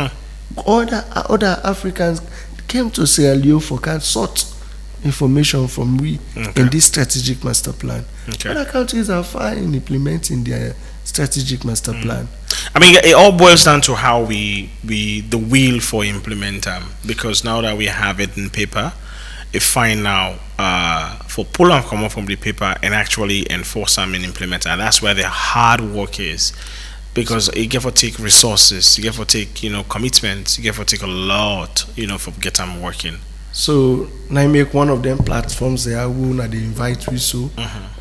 Other Africans came to Sierra Leone for can sort information from we in this strategic master plan. Other countries are fine in implementing their strategic master plan. I mean, it all boils down to how we the will for implement them, because now that we have it in paper, it's fine now for pull and come up from the paper and actually enforce them and implement, and that's where the hard work is, because you get to take resources, you get to take commitments, you get to take a lot for get them working. So now make one of them platforms there who na they invite we so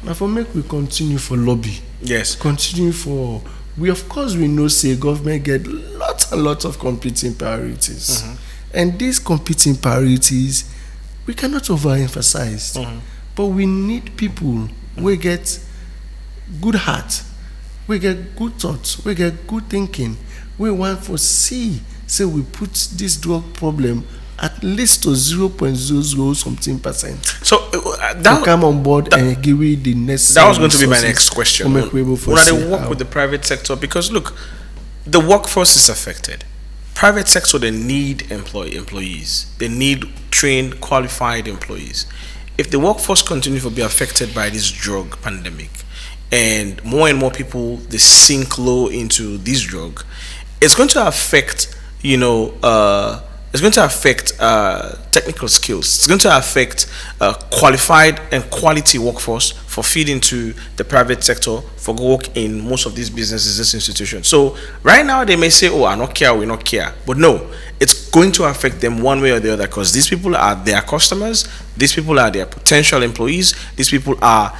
now for make we continue for lobby. Yes. Continue for we of course we know say government get lots and lots of competing priorities. And these competing priorities we cannot overemphasize. But we need people we get good heart, we get good thoughts, we get good thinking. We want to see say we put this drug problem at least to 0.00 something percent. So that come on board and give you the necessary. That was going to be my next question. When they work with the private sector, because look, the workforce is affected. Private sector, they need employees. They need trained, qualified employees. If the workforce continue to be affected by this drug pandemic, and more people they sink low into this drug, it's going to affect it's going to affect technical skills. It's going to affect qualified and quality workforce for feed into the private sector for work in most of these businesses, this institution. So right now they may say, "Oh, I don't care, we don't care," but no, it's going to affect them one way or the other, because these people are their customers, these people are their potential employees, these people are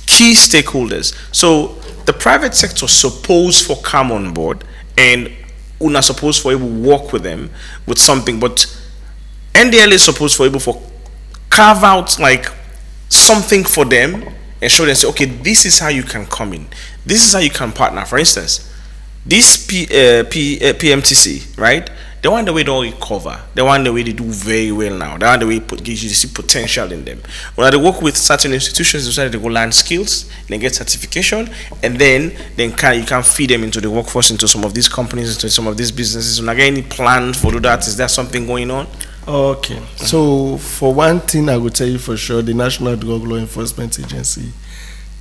key stakeholders. So the private sector supposed for come on board and una supposed for able to work with them with something, but NDLEA is supposed for able for carve out like something for them and show them, say, okay, this is how you can come in, this is how you can partner. For instance, this PMTC, right? The one the way they all cover, the one the way they do very well now, the one the way you see potential in them. When they work with certain institutions, they decide they go learn skills, they get certification, and then you can feed them into the workforce, into some of these companies, into some of these businesses. When I get any plans for do that, is there something going on? Okay. So for one thing, I would tell you for sure, the National Drug Law Enforcement Agency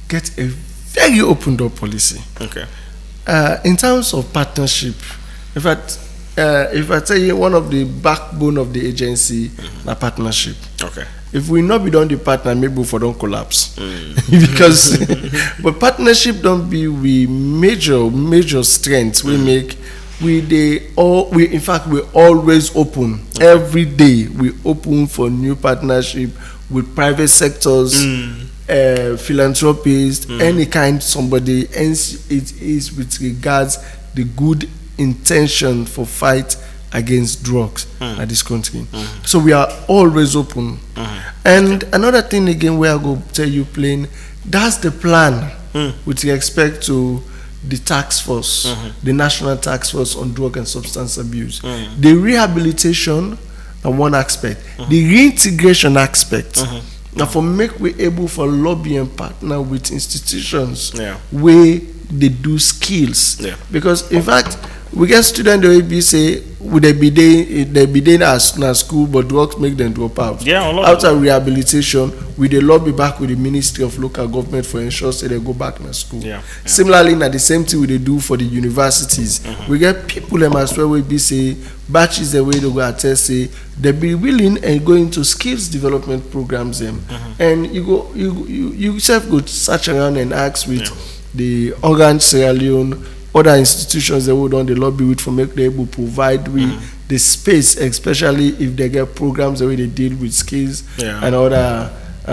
gets a very open door policy. Okay. In terms of partnership, in fact, if I tell you one of the backbone of the agency, a partnership. Okay. If we not be done the partner, maybe we don't collapse. Because but partnership don't be we major strengths we make. In fact we always open every day. We open for new partnership with private sectors, philanthropists, any kind somebody, and it is with regards the good intention for fight against drugs at this country. So we are always open. And another thing again where I go tell you plain, that's the plan with respect to the task force, the National Task Force on Drug and Substance Abuse. The rehabilitation are one aspect. The reintegration aspect. Now for make we able for lobby and partner with institutions where they do skills. Because in fact we get students the way say would they be there as school, but drugs make them drop out. After rehabilitation, we they lobby back with the Ministry of Local Government for ensure say they go back to school. Similarly, now the same thing we they do for the universities. We get people them as well we be say batches the way they go attest say they be willing and go into skills development programs them. And you yourself go search around and ask with the Orange Sierra Leone, other institutions that would on the lobby with for make them able to provide with the space, especially if they get programs the way they deal with skills and other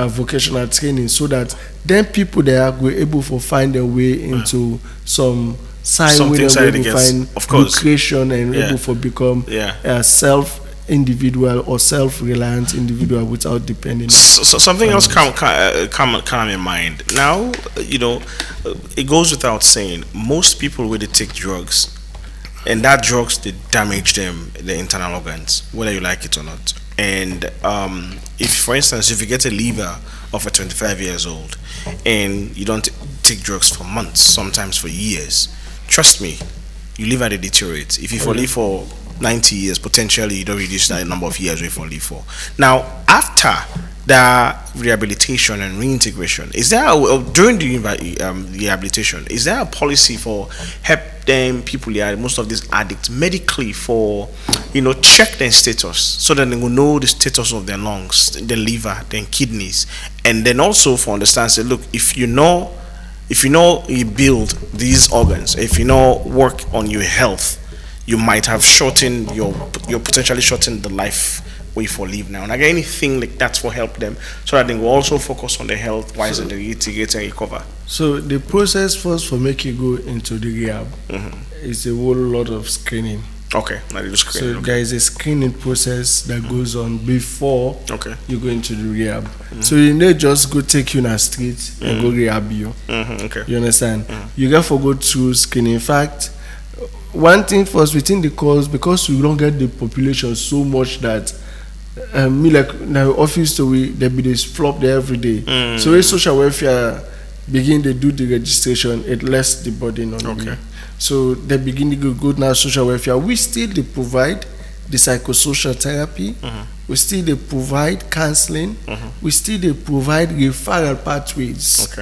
vocational training, so that then people there were able to find their way into some side where they will find creation and able to become a self-individual or self-reliant individual without depending. So something else come in mind. Now, it goes without saying, most people when they take drugs, and that drugs they damage them, the internal organs, whether you like it or not. And if, for instance, if you get a liver of a 25 years old and you don't take drugs for months, sometimes for years, trust me, your liver they deteriorate. If you for live for 90 years, potentially you don't reduce that number of years we for live for. Now, after the rehabilitation and reintegration, is there during the rehabilitation, is there a policy for help them people here, most of these addicts, medically for check their status so that they will know the status of their lungs, their liver, their kidneys, and then also for understand say, look, if you build these organs, if work on your health, you might have shortened your potentially shortened the life way for live now. And again, anything like that for help them so that they will also focus on their health while they reintegrate and recover. So the process first for making you go into the rehab is a whole lot of screening. Okay, now they do screening. So there is a screening process that goes on before you go into the rehab. So you need just go take you on a street and go rehab you. Okay. You understand? You got to go through screening. In fact, one thing first within the course, because we don't get the population so much that me like now office so there be this flop there every day. So when social welfare begin they do the registration, it less the burden on me. So they begin to go now social welfare. We still they provide the psychosocial therapy. We still they provide counseling. We still they provide referral pathways.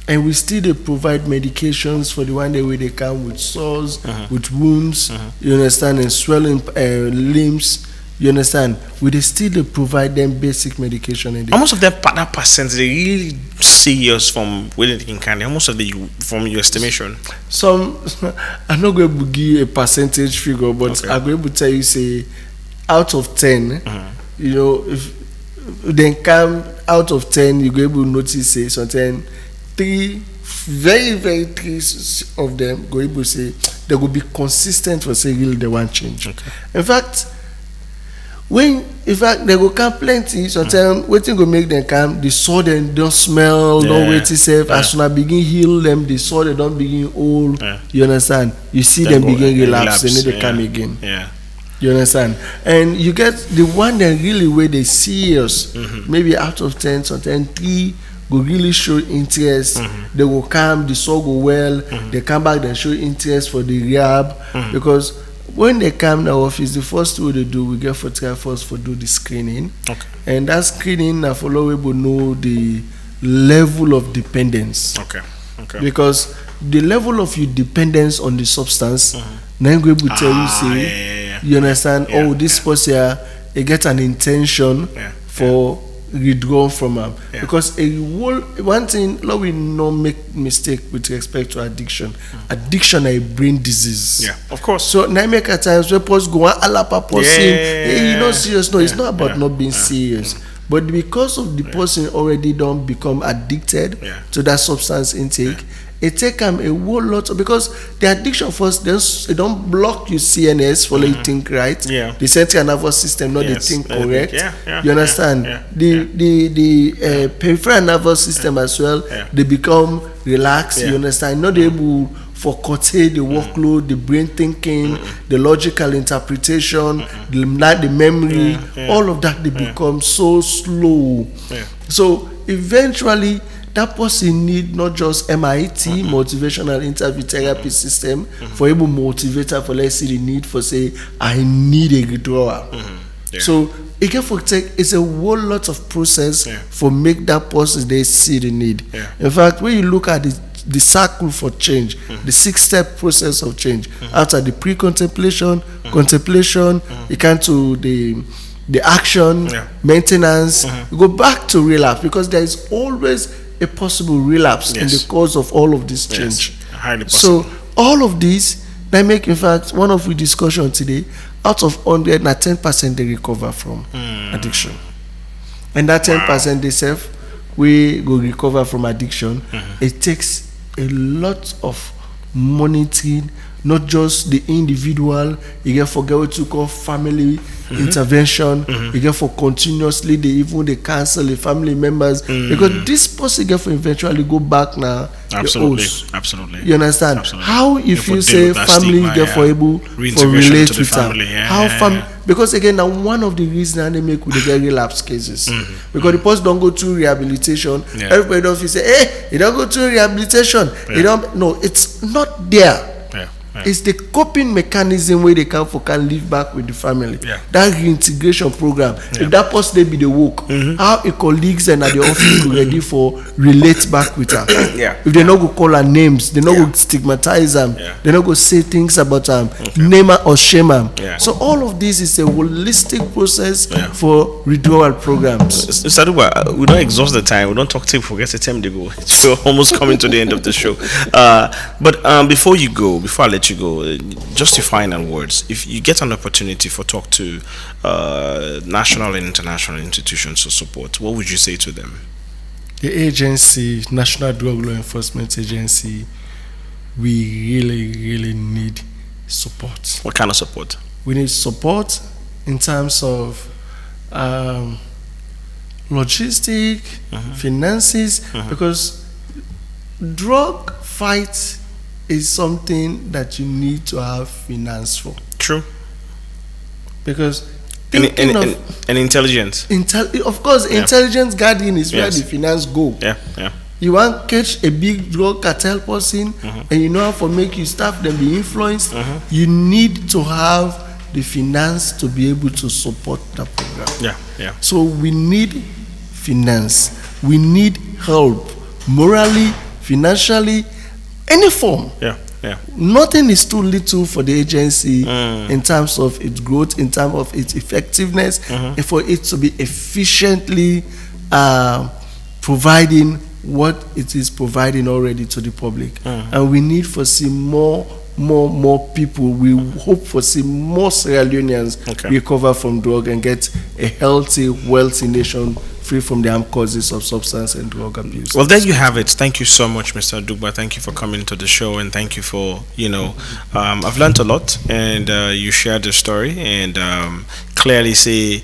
And we still they provide medications for the one day where they come with sores, with wounds, you understand, and swelling limbs. You understand? We they still provide them basic medication. And how much of that percent they really serious from where they can? How much of the from your estimation? Some I'm not going to give you a percentage figure, but I'm going to tell you say out of 10, if they come out of 10, you're going to notice say something 3 very three of them go able to say they will be consistent for say really they want change. In fact, they go come plenty, sometimes waiting go make them come, the soil them don't smell, don't wait itself. As soon as begin heal them, the soil they don't begin old. You understand? You see them begin relapse, and then they come again. You understand? And you get the one that really where they serious, maybe out of 10, sometimes 3 go really show interest. They will come, the soul go well, they come back, they show interest for the rehab because when they come to our office, the first thing they do, we get for try first for do the screening. And that screening na follow we know the level of dependence. Because the level of your dependence on the substance, now we will tell you say, you understand, this person he get an intention for withdraw from them. Because one thing, let we not make mistake with respect to addiction. Addiction is a brain disease. Of course. So now make at times where post go on alapa person, you not serious. No, it's not about not being serious. But because of the person already don't become addicted to that substance intake, it take them a whole lot because the addiction first they don't block your CNS for you think right. The central nervous system not they think correct. You understand? The peripheral nervous system as well, they become relaxed. You understand? Not able for curtail the workload, the brain thinking, the logical interpretation, the memory, all of that they become so slow. So eventually that person need not just MIT, motivational interview therapy system, for able motivator for let's see the need for say I need a withdrawal. So again for take it's a whole lot of process for make that person they see the need. In fact, when you look at the circle for change, the 6-step process of change, after the pre-contemplation, contemplation, you come to the action, maintenance, you go back to relapse because there is always a possible relapse in the course of all of this change. Highly possible. So all of these, they make in fact one of the discussion today, out of 100, na 10% they recover from addiction. And that 10% they self, we go recover from addiction. It takes a lot of monitoring, not just the individual. You get for what you call family intervention. You get for continuously they cancel the family members because this person get for eventually go back now. Absolutely. You understand? Absolutely. How if you say family stigma, get for able for reintegration relate to the with family, them? How family? Because again, now one of the reasons they make with the get relapse cases because the person don't go through rehabilitation. Everybody don't say, hey, you don't go through rehabilitation. You don't. No, it's not there. It's the coping mechanism where they can live back with the family. That reintegration program. If that person they be the work, how a colleagues and at the office go ready for relate back with her. If they not go call her names, they not go stigmatize them. They not go say things about them, name her or shame them. So all of this is a holistic process for withdrawal programs. Mr. Dugba, we don't exhaust the time. We don't talk till we forget the time to go. We're almost coming to the end of the show. But before I let you go, just your final words. If you get an opportunity for talk to national and international institutions for support, what would you say to them? The agency, National Drug Law Enforcement Agency, we really need support. What kind of support? We need support in terms of logistic, finances, because drug fight is something that you need to have finance for. True. Because and intelligence. Of course, intelligence guardian is where the finance go. You want to catch a big drug cartel person, and you know how to make your staff them be influenced. You need to have the finance to be able to support the program. So we need finance. We need help, morally, financially, any form. Nothing is too little for the agency in terms of its growth, in terms of its effectiveness, and for it to be efficiently providing what it is providing already to the public. And we need to see more people. We hope for see more Sierra Leoneans recover from drug and get a healthy, wealthy nation free from the harm causes of substance and drug abuse. Well, there you have it. Thank you so much, Mr. Dugba. Thank you for coming to the show, and thank you for, I've learned a lot, and you shared the story, and clearly say,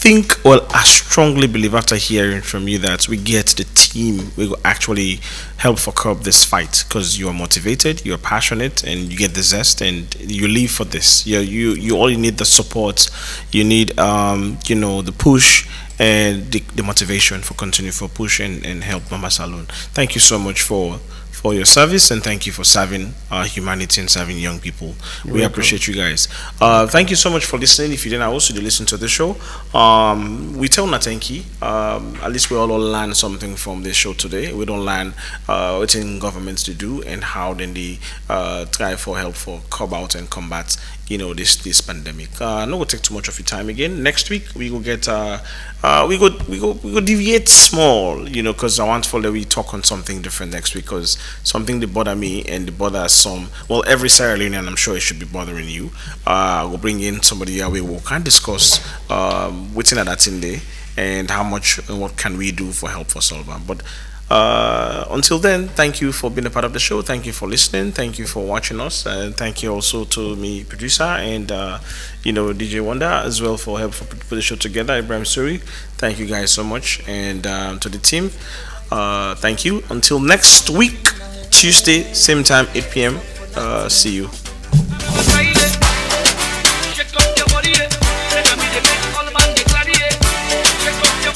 I strongly believe after hearing from you that we get the team, we will actually help for curb this fight, because you are motivated, you're passionate, and you get the zest, and you live for this. You only need the support, you need the push and the motivation for continue for push and help Mama Salon. Thank you so much for your service, and thank you for serving humanity and serving young people. We appreciate you guys. Thank you so much for listening. If you didn't also listen to the show, we tell Natenki, at least we all learn something from this show today. We don't learn what in governments to do and how then they try for help for curb out and combat this pandemic. Not gonna take too much of your time again. Next week we will get we go deviate small, because I want for that we talk on something different next week, because something that bother me and that bother some, well, every Sierra Leonean, I'm sure it should be bothering you. We'll bring in somebody that we will kind of discuss within that in there and how much and what can we do for help for Solva. But until then, thank you for being a part of the show. Thank you for listening. Thank you for watching us, and thank you also to me, producer, and DJ Wonder as well for help for put the show together. Ibrahim Suri, thank you guys so much, and to the team, thank you. Until next week, Tuesday, same time, 8 p.m. See you. Shake up your body,